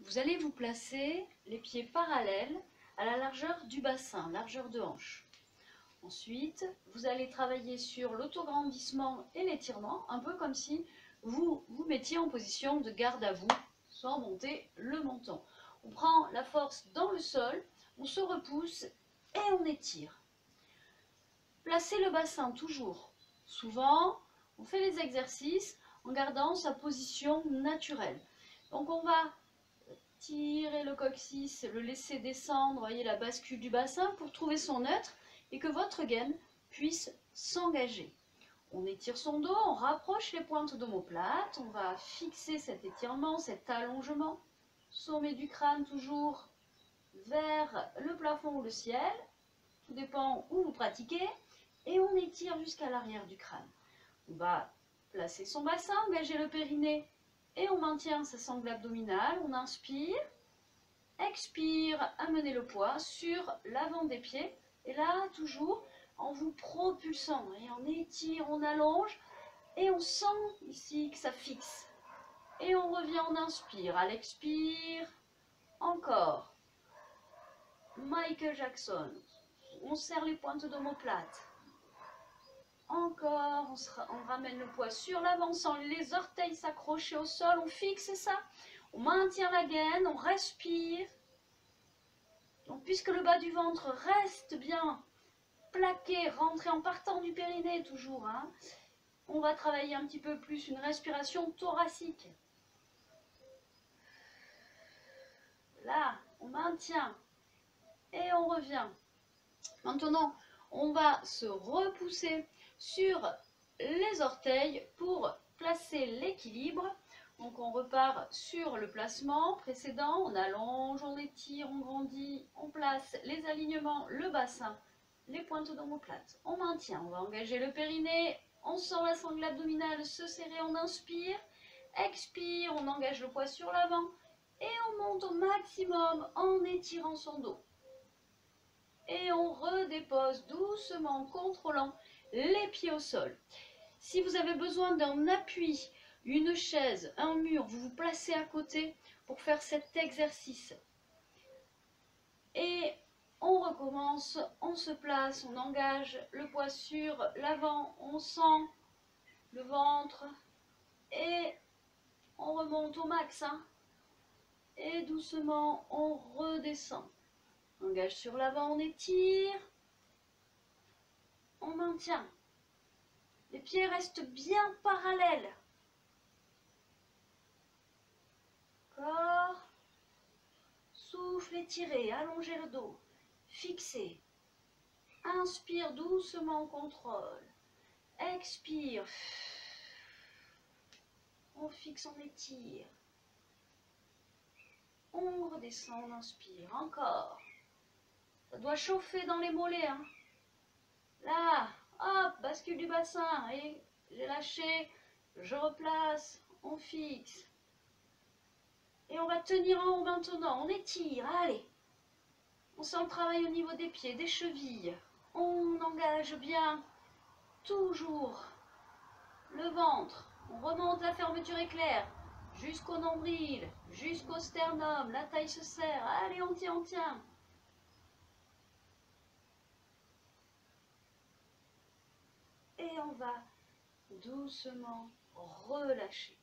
Vous allez vous placer les pieds parallèles à la largeur du bassin, largeur de hanche. Ensuite, vous allez travailler sur l'autograndissement et l'étirement, un peu comme si vous vous mettiez en position de garde à vous, sans monter le menton. On prend la force dans le sol, on se repousse et on étire. Placez le bassin toujours. Souvent, on fait les exercices en gardant sa position naturelle. Donc on va tirer le coccyx, le laisser descendre, voyez la bascule du bassin pour trouver son neutre et que votre gaine puisse s'engager. On étire son dos, on rapproche les pointes d'omoplate, on va fixer cet étirement, cet allongement, sommet du crâne toujours vers le plafond ou le ciel, tout dépend où vous pratiquez, et on étire jusqu'à l'arrière du crâne. On va placer son bassin, engager le périnée et on maintient sa sangle abdominale, on inspire, expire, amenez le poids sur l'avant des pieds et là toujours en vous propulsant et on étire, on allonge et on sent ici que ça fixe et on revient, on inspire, à l'expire, encore Michael Jackson, on serre les pointes d'omoplate. Encore, on ramène le poids sur l'avant sans les orteils s'accrocher au sol, on fixe ça, on maintient la gaine, on respire. Donc puisque le bas du ventre reste bien plaqué, rentré en partant du périnée toujours, hein, on va travailler un petit peu plus une respiration thoracique. Là, on maintient et on revient. Maintenant, on va se repousser sur les orteils pour placer l'équilibre. Donc on repart sur le placement précédent, on allonge, on étire, on grandit, on place les alignements, le bassin, les pointes d'omoplate. On maintient, on va engager le périnée, on sent la sangle abdominale se serrer, on inspire, expire, on engage le poids sur l'avant et on monte au maximum en étirant son dos. Et on redépose doucement en contrôlant les pieds au sol. Si vous avez besoin d'un appui, une chaise, un mur, vous vous placez à côté pour faire cet exercice. Et on recommence, on se place, on engage le poids sur l'avant, on sent le ventre et on remonte au max. Hein. Et doucement, on redescend. On engage sur l'avant, on étire. On maintient. Les pieds restent bien parallèles. Corps. Souffle étiré, allongez le dos. Fixez. Inspire doucement, on contrôle. Expire. On fixe, on étire. On redescend, on inspire. Encore. Ça doit chauffer dans les mollets. Hein. Là, hop, bascule du bassin. Et j'ai lâché, je replace, on fixe. Et on va tenir en haut maintenant, on étire, allez. On sent le travail au niveau des pieds, des chevilles. On engage bien, toujours, le ventre. On remonte la fermeture éclair, jusqu'au nombril, jusqu'au sternum. La taille se serre, allez, on tient, on tient. Et on va doucement relâcher.